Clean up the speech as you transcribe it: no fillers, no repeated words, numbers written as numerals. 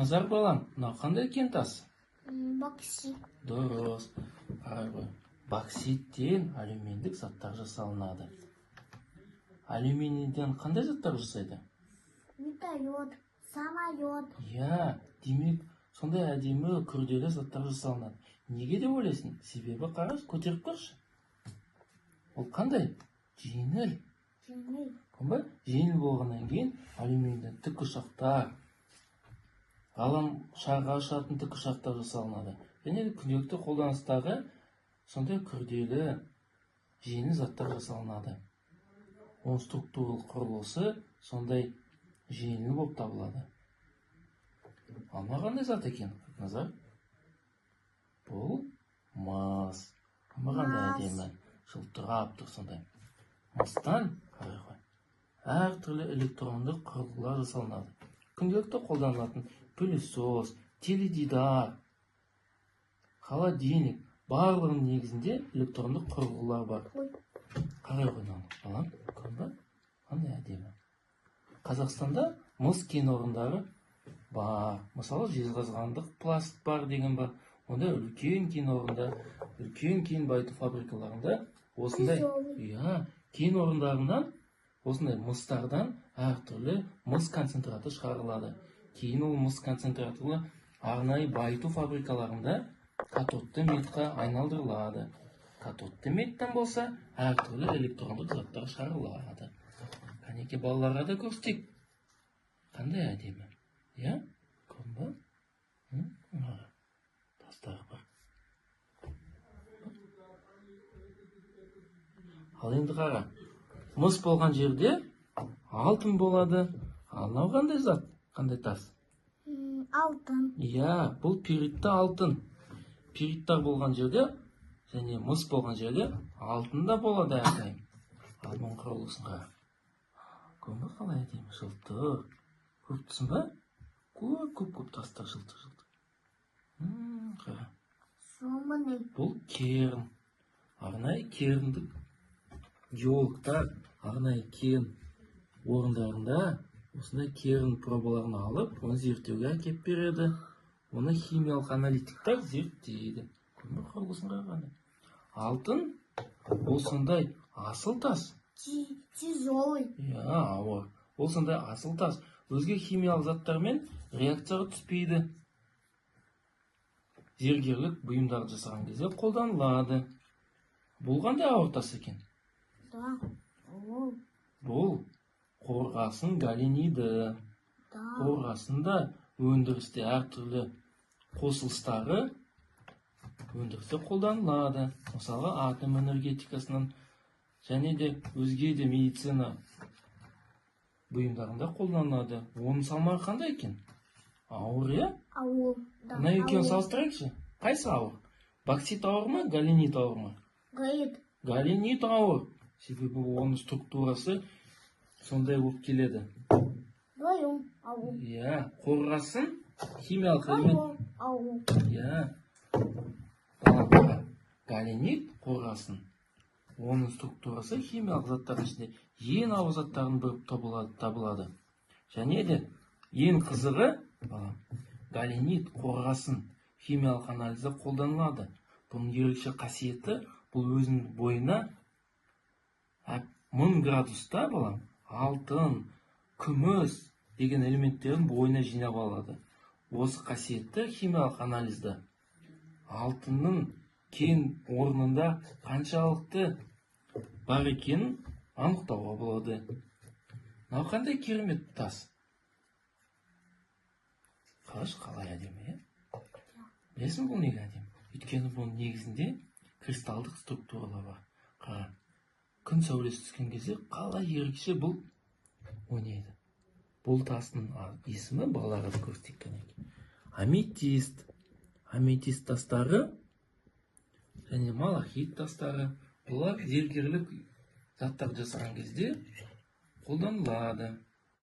Назар балам, мынау қандай кен тас? Боксит. Дұрыс. Қарай ғой. Бокситтен алюминдік заттар жасалынады. Алюминийден қандай заттар жасайды? Вертолет, самолет. Демек, сондай әдемі күрделі заттар жасалынады. Неге деп ойлайсың? Себебі қараш, көтеріп көрші. Ол қандай? Жеңіл. Жеңіл болғаннан кейін алюминийден тікұшақтар, ғаламшарға ұшатын тікұшақтар жасалынады. Және күнделікті қолданыстағы сондай күрделі жеңіл заттар жасалынады. Оның структуралық құрылысы сондай жеңіл болып табылады. Ал мына қандай зат екен? Назар. Бұл мыс. Қандай әдемі жылтырап тұр сондай. Мыстан қарай ғой. Әртүрлі электрондық құрылғылар жасалынады. Күнделікті қолданылатын пылесос, теледидар, холодильник, барлығының негізінде электрондық құрылғылар бар. Қарай ғой балам, көрдің бе? Қандай әдемі. Қазақстанда мыс кен орындары бар. Мысалы, жезқазғандық пласт бар деген бар. Онда үлкен кен орында, үлкен кен байыту фабрикаларында осындай кен орындарынан осындай мыстардан әртүрлі мыс концентраты шығарылады. Кейін ол мыс концентраты арнайы байыту фабрикаларында катодты метқа айналдырылады. Катодты меттен болса, әртүрлі электрондық заттар шығарылады. Кәнеке балаларға да көрсетейік. Қандай әдемі. Көрдің бе? Тастар бар. Ал енді қара. Мыс болған жерде алтын болады. Ал мынау қандай зат? Қандай тас? Алтын. Бұл пиритті алтын. Пириттар болған жерде, және мыс болған жерде алтын да болады әрдайым. Ал мұның құрылысын қара. Көрдің бе қалай әдемі? Жылтыр. Көріп тұрсың ба? Көп тастар жылтыр. Қара. Бұл керн. Арнайы керндік геологтар арнайы кен орындарында осындай керн пробаларын алып, оны зерттеуге әкеп береді. Оны химиялық аналитиктер зерттейді. Көрдің бе құрылысын қарағанда? Алтын ол сондай асыл тас. Тяжелый. Ауыр. Ол сондай асыл тас. Өзге химиялық заттармен реакцияға түспейді. Зергерлік бұйымдарды жасаған кезде қолданылады. Бұл қандай ауыр тас екен? Бұл қорғасын галениді. Қорғасында өндірісте әртүрлі қосылыстары өндірісте қолданылады. Мысалы, атом энергетикасынан және де өзге де медицина бұйымдарында қолданылады. Оның салмағы қандай екен? Ауыр, Ауыр. Мына екеуін салыстырайықшы. Қайсы ауыр? Боксит ауыр ма, галенит ауыр ма? Галенит ауыр. Себебі оның структурасы сондай болып келеді. Қорғасын химиялық элемент. Галенит қорғасын. Оның структурасы химиялық заттардың ішінде ең ауыр заттардың бірі табылады. Және де ең қызығы, галенит қорғасын химиялық анализде қолданылады. Бұның ерекше қасиеті, бұл өзінің бойына 1000 градуста алтын, күміс деген элементтерін бойына жинап алады. Осы қасиетті химиялық анализді алтынның кен орнында қаншалықты бар екенін анықтауға болады. Мынау қандай керемет тас? Қараш, қалай әдемі, Білесің бұл неге әдемі? Өйткені бұның негізінде кристалдық структуралар бар. Қара. Күн сәулесі түскен кезде қалай ерекше бұл ойнайды. Бұл тастың есімі балаларға көрсетейік. Аметист. Аметист тастары және малахит тастары. Бұлар зергерлік заттар жасаған кезде қолданылады.